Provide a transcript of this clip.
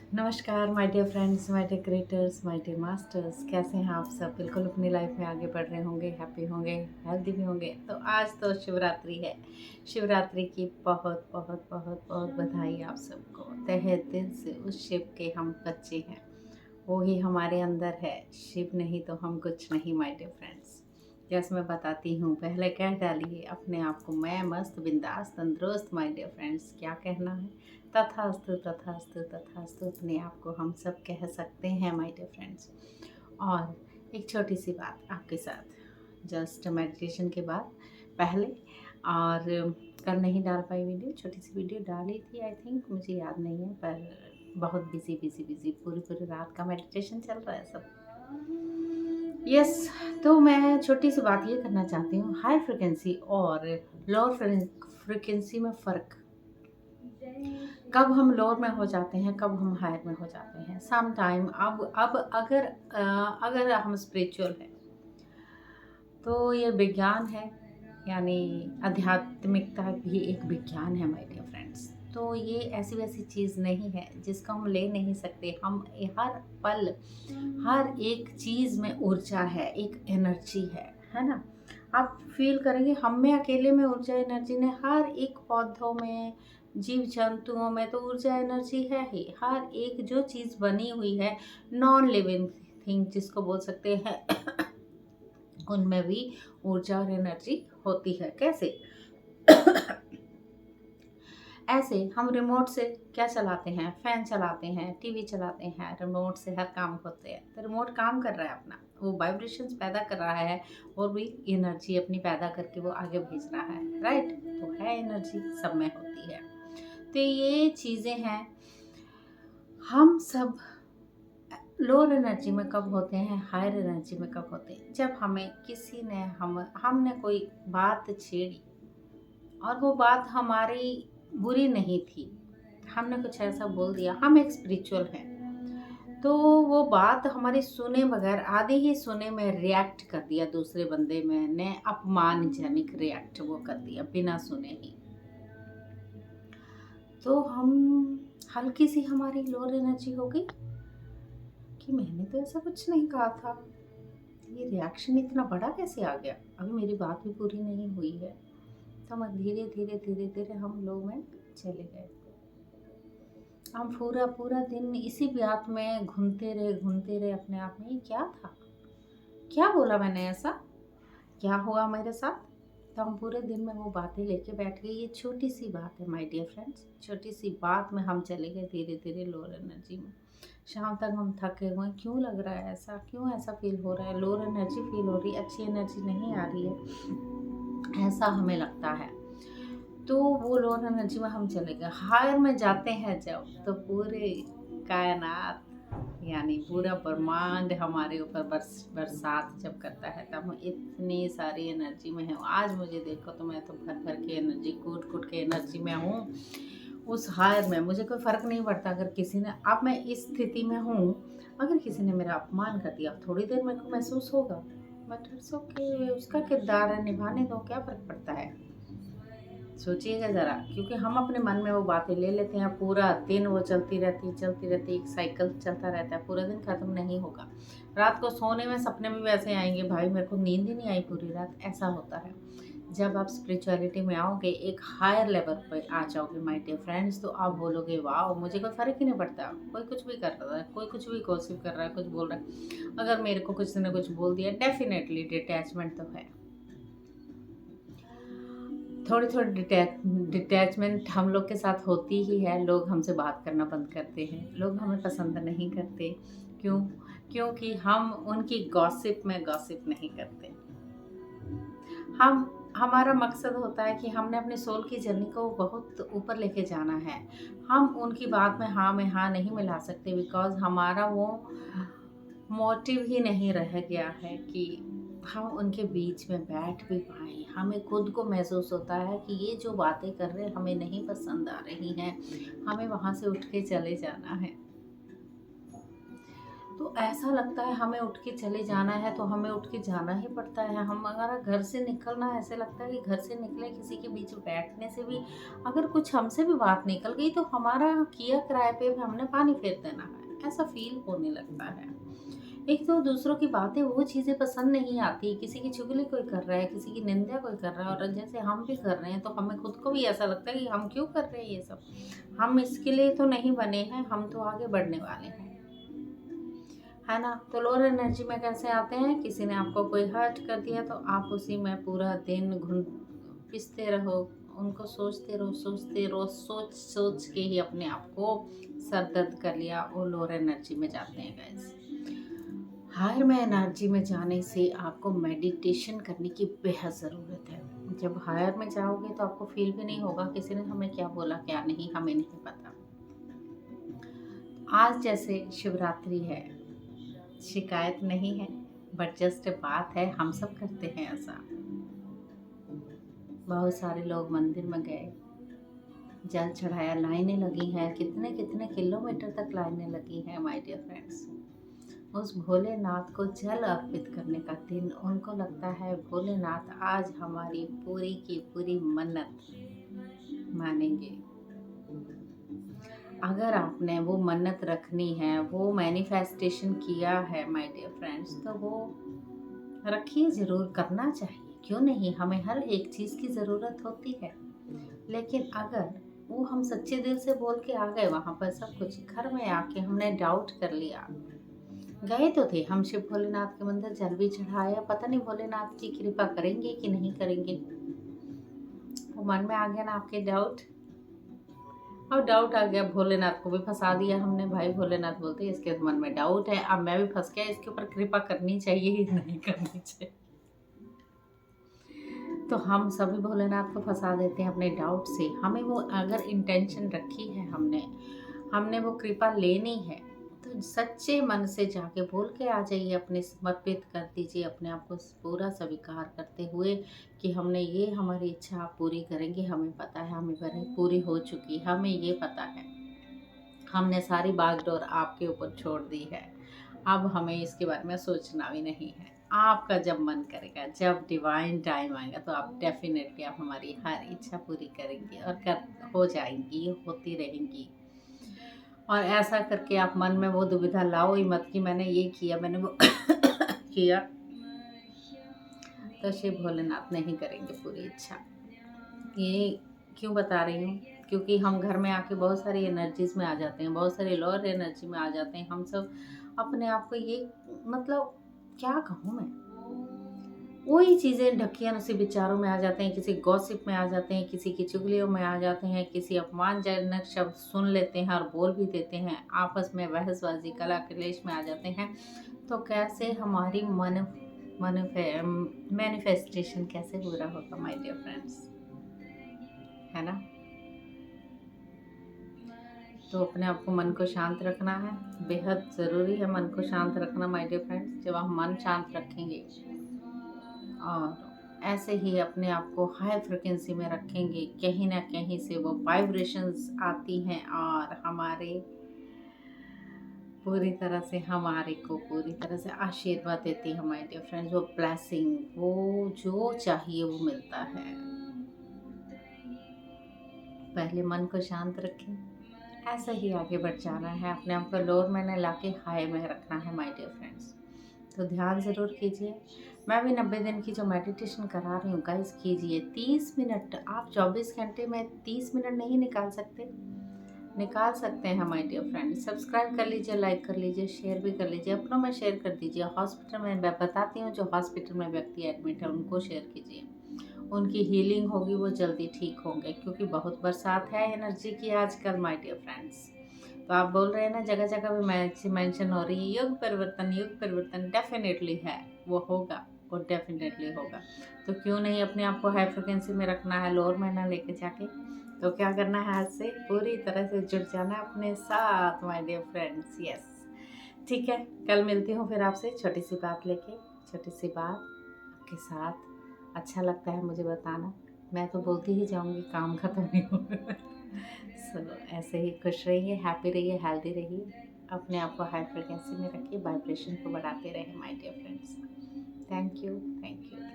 नमस्कार my dear friends, my dear creators, my dear masters. कैसे हैं आप सब? बिल्कुल अपनी लाइफ में आगे बढ़ रहे होंगे, हैप्पी होंगे, हेल्दी भी होंगे। तो आज तो शिवरात्रि है। शिवरात्रि की बहुत बहुत बहुत बहुत बधाई आप सबको। तहे दिल से उस शिव के हम बच्चे हैं, वो ही हमारे अंदर है। शिव नहीं तो हम कुछ नहीं माय डियर फ्रेंड्स। जैसे मैं बताती हूँ, पहले कह डालिए अपने आप को, मैं मस्त बिंदास तंदुरुस्त माय डियर फ्रेंड्स। क्या कहना है? तथास्तु तथास्तु तथास्तु, अपने आप को हम सब कह सकते हैं माय डियर फ्रेंड्स। और एक छोटी सी बात आपके साथ, जस्ट मेडिटेशन के बाद पहले। और कल नहीं डाल पाई वीडियो, छोटी सी वीडियो डाली थी आई थिंक, मुझे याद नहीं है, पर बहुत बिजी बिजी बिजी पूरी पूरी रात का मेडिटेशन चल रहा है सब। यस। तो मैं छोटी सी बात ये करना चाहती हूँ, हाई फ्रिक्वेंसी और लोअर फ्रिक्वेंसी में फ़र्क। कब हम लोअर में हो जाते हैं, कब हम हायर में हो जाते हैं। सम टाइम अब अगर हम स्पिरिचुअल हैं तो ये विज्ञान है, यानी आध्यात्मिकता भी एक विज्ञान है माय डियर फ्रेंड्स। तो ये ऐसी वैसी चीज़ नहीं है जिसको हम ले नहीं सकते। हम हर पल, हर एक चीज़ में ऊर्जा है, एक एनर्जी है ना। आप फील करेंगे हम में अकेले में ऊर्जा एनर्जी ने, हर एक पौधों में, जीव जंतुओं में तो ऊर्जा एनर्जी है ही। हर एक जो चीज़ बनी हुई है, नॉन लिविंग थिंग जिसको बोल सकते हैं उनमें भी ऊर्जा और एनर्जी होती है। कैसे? ऐसे हम रिमोट से क्या चलाते हैं, फैन चलाते हैं, टीवी चलाते हैं, रिमोट से हर काम होते हैं। तो रिमोट काम कर रहा है अपना, वो वाइब्रेशंस पैदा कर रहा है और भी एनर्जी अपनी पैदा करके वो आगे भेज रहा है, राइट। तो है एनर्जी सब में होती है। तो ये चीज़ें हैं। हम सब लोअर एनर्जी में कब होते हैं, हायर एनर्जी में कब होते हैं? जब हमें किसी ने हमने कोई बात छेड़ी और वो बात हमारी बुरी नहीं थी, हमने कुछ ऐसा बोल दिया, हम एक स्पिरिचुअल हैं, तो वो बात हमारी सुने बगैर, आधे ही सुने में रिएक्ट कर दिया दूसरे बंदे में ने, अपमानजनक रिएक्ट वो कर दिया बिना सुने ही। तो हम हल्की सी हमारी लोअर एनर्जी हो गई कि मैंने तो ऐसा कुछ नहीं कहा था, ये रिएक्शन इतना बड़ा कैसे आ गया, अभी मेरी बात भी पूरी नहीं हुई है। तो हम धीरे धीरे धीरे धीरे हम लोग में चले गए। हम पूरा पूरा दिन इसी बात में घूमते रहे अपने आप में, ये क्या था, क्या बोला मैंने ऐसा, क्या हुआ मेरे साथ। तो हम पूरे दिन में वो बातें लेके बैठ गए। ये छोटी सी बात है माय डियर फ्रेंड्स, छोटी सी बात में हम चले गए धीरे धीरे लोअर एनर्जी में। शाम तक हम थके हुए, क्यों लग रहा है ऐसा, क्यों ऐसा फील हो रहा है, लोअर एनर्जी फील हो रही है, अच्छी एनर्जी नहीं आ रही है, ऐसा हमें लगता है। तो वो लोअर एनर्जी में हम चले गए। हायर में जाते हैं जब, तो पूरे कायनात यानी पूरा ब्रह्मांड हमारे ऊपर बरसात जब करता है, तब हम इतनी सारी एनर्जी में हैं। आज मुझे देखो तो मैं तो भर भर के एनर्जी, कूट कूट के एनर्जी में हूँ। उस हायर में मुझे कोई फ़र्क नहीं पड़ता अगर किसी ने, अब मैं इस स्थिति में हूँ, अगर किसी ने मेरा अपमान कर दिया थोड़ी देर मेरे को महसूस होगा, बट इट्स ओके, उसका किरदार है, निभाने दो, क्या फ़र्क पड़ता है। सोचिएगा ज़रा, क्योंकि हम अपने मन में वो बातें ले लेते हैं, पूरा दिन वो चलती रहती, एक साइकिल चलता रहता है, पूरा दिन ख़त्म नहीं होगा। रात को सोने में सपने में भी ऐसे आएंगे, भाई मेरे को नींद ही नहीं आई पूरी रात, ऐसा होता है। जब आप स्पिरिचुअलिटी में आओगे, एक हायर लेवल पे आ जाओगे माय डियर फ्रेंड्स, तो आप बोलोगे वाह, मुझे कोई फ़र्क ही नहीं पड़ता, कोई कुछ भी कर रहा है, कोई कुछ भी गॉसिप कर रहा है, कुछ बोल रहा है, अगर मेरे को किसी ने कुछ बोल दिया, डेफिनेटली डिटैचमेंट तो है। थोड़ी थोड़ी डिटैचमेंट हम लोग के साथ होती ही है। लोग हमसे बात करना बंद करते हैं, लोग हमें पसंद नहीं करते। क्यों? क्योंकि हम उनकी गॉसिप में गॉसिप नहीं करते। हम हमारा मकसद होता है कि हमने अपने सोल की जर्नी को बहुत ऊपर लेके जाना है। हम उनकी बात में हाँ नहीं मिला सकते, बिकॉज़ हमारा वो मोटिव ही नहीं रह गया है कि हम उनके बीच में बैठ भी पाएँ। हमें खुद को महसूस होता है कि ये जो बातें कर रहे हैं हमें नहीं पसंद आ रही हैं, हमें वहाँ से उठ के चले जाना है। तो ऐसा लगता है हमें उठ के चले जाना है तो हमें उठ के जाना ही पड़ता है। हमारा घर से निकलना ऐसे लगता है कि घर से निकले किसी के बीच बैठने से भी अगर कुछ हमसे भी बात निकल गई तो हमारा किया किराए पे भी हमने पानी फेर देना है, ऐसा फील होने लगता है। एक तो दूसरों की बातें वो चीज़ें पसंद नहीं आती, किसी की चुगली कोई कर रहा है, किसी की निंदा कोई कर रहा है और जैसे हम भी कर रहे हैं तो हमें खुद को भी ऐसा लगता है कि हम क्यों कर रहे हैं ये सब, हम इसके लिए तो नहीं बने हैं, हम तो आगे बढ़ने वाले हैं, है ना। तो लोअर एनर्जी में कैसे आते हैं, किसी ने आपको कोई हर्ट कर दिया तो आप उसी में पूरा दिन घुन पिसते रहो, उनको सोचते रहो, सोच सोच के ही अपने आप को सर दर्द कर लिया, वो लोअर एनर्जी में जाते हैं गाइस। हायर में एनर्जी में जाने से आपको मेडिटेशन करने की बेहद ज़रूरत है। जब हायर में जाओगे तो आपको फील भी नहीं होगा किसी ने हमें क्या बोला क्या नहीं, हमें नहीं पता। आज जैसे शिवरात्रि है, शिकायत नहीं है, बट जस्ट बात है, हम सब करते हैं ऐसा। बहुत सारे लोग मंदिर में गए, जल चढ़ाया, लाइनें लगी हैं, कितने कितने किलोमीटर तक लाइनें लगी हैं माय डियर फ्रेंड्स। उस भोलेनाथ को जल अर्पित करने का दिन, उनको लगता है भोलेनाथ आज हमारी पूरी की पूरी मन्नत मानेंगे। अगर आपने वो मन्नत रखनी है, वो मैनिफेस्टेशन किया है माय डियर फ्रेंड्स, तो वो रखिए, ज़रूर करना चाहिए, क्यों नहीं। हमें हर एक चीज़ की ज़रूरत होती है, लेकिन अगर वो हम सच्चे दिल से बोल के आ गए वहाँ पर, सब कुछ घर में आके हमने डाउट कर लिया, गए तो थे हम शिव भोलेनाथ के मंदिर, जल भी चढ़ाया, पता नहीं भोलेनाथ जी कृपा करेंगे कि नहीं करेंगे, वो मन में आ गया ना आपके डाउट। अब डाउट आ गया, भोलेनाथ को भी फंसा दिया हमने, भाई भोलेनाथ बोलते हैं इसके मन में डाउट है, अब मैं भी फंस गया, इसके ऊपर कृपा करनी चाहिए ही नहीं करनी चाहिए। तो हम सभी भोलेनाथ को फंसा देते हैं अपने डाउट से। हमें वो अगर इंटेंशन रखी है, हमने वो कृपा लेनी है, तो सच्चे मन से जाके बोल के आ जाइए, अपने समर्पित कर दीजिए अपने आप को पूरा स्वीकार करते हुए कि हमने ये, हमारी इच्छा आप पूरी करेंगे, हमें पता है हमें पूरी हो चुकी, हमें ये पता है, हमने सारी बागडोर आपके ऊपर छोड़ दी है, अब हमें इसके बारे में सोचना भी नहीं है। आपका जब मन करेगा, जब डिवाइन टाइम आएगा, तो आप डेफिनेटली आप हमारी हर इच्छा पूरी करेंगे और हो जाएंगी, होती रहेंगी। और ऐसा करके आप मन में वो दुविधा लाओ ही मत कि मैंने ये किया, मैंने वो किया, तो शिव भोलेनाथ नहीं करेंगे पूरी इच्छा। ये क्यों बता रही हूँ, क्योंकि हम घर में आके बहुत सारी एनर्जीज में आ जाते हैं, बहुत सारे लोअर एनर्जी में आ जाते हैं, हम सब अपने आप को ये, मतलब क्या कहूँ मैं, वही चीज़ें ढकियान उसी विचारों में आ जाते हैं, किसी गॉसिप में आ जाते हैं, किसी की चुगलियों में आ जाते हैं, किसी अपमानजनक शब्द सुन लेते हैं और बोल भी देते हैं, आपस में बहसबाजी कला क्लेश में आ जाते हैं। तो कैसे हमारी मैनिफेस्टेशन कैसे पूरा होगा माय डियर फ्रेंड्स, है ना। तो अपने आप को, मन को शांत रखना है, बेहद ज़रूरी है मन को शांत रखना माय डियर फ्रेंड्स। जब आप मन शांत रखेंगे और ऐसे ही अपने आप को हाई फ्रिक्वेंसी में रखेंगे, कहीं ना कहीं से वो वाइब्रेशंस आती हैं और हमारे को पूरी तरह से आशीर्वाद देती है हमारे डियर फ्रेंड्स। वो ब्लेसिंग, वो जो चाहिए वो मिलता है। पहले मन को शांत रखें, ऐसे ही आगे बढ़ जाना है, अपने आप को लोअर में ला के हाई में रखना है माय डियर फ्रेंड्स। तो ध्यान ज़रूर कीजिए। मैं भी 90 दिन की जो मेडिटेशन करा रही हूँ गाइस, कीजिए 30 मिनट। आप 24 घंटे में 30 मिनट नहीं निकाल सकते, निकाल सकते हैं माय डियर फ्रेंड्स। सब्सक्राइब कर लीजिए, लाइक कर लीजिए, शेयर भी कर लीजिए, अपनों में शेयर कर दीजिए। हॉस्पिटल में मैं बताती हूँ, जो हॉस्पिटल में व्यक्ति एडमिट है उनको शेयर कीजिए, उनकी हीलिंग होगी, वो जल्दी ठीक होंगे, क्योंकि बहुत बरसात है एनर्जी की आजकल माय डियर फ्रेंड्स। तो आप बोल रहे हैं ना, जगह जगह भी मेंशन हो रही है युग परिवर्तन डेफिनेटली है, वो होगा, वो डेफिनेटली होगा। तो क्यों नहीं अपने आप को हाई फ्रिक्वेंसी में रखना है, लोअर में ना लेके जाके। तो क्या करना है, आज से पूरी तरह से जुड़ जाना है अपने साथ माय डियर फ्रेंड्स। यस, ठीक है, कल मिलती हूँ फिर आपसे छोटी सी बात लेके। छोटी सी बात आपके साथ, अच्छा लगता है मुझे बताना, मैं तो बोलती ही जाऊँगी, काम खत्म नहीं होगा। सो ऐसे ही खुश रहिए, हैप्पी रहिए, हेल्दी रहिए। अपने आप को हाई फ्रिक्वेंसी में रखिए, वाइब्रेशन को बढ़ाते रहें my dear friends. Thank you, thank you.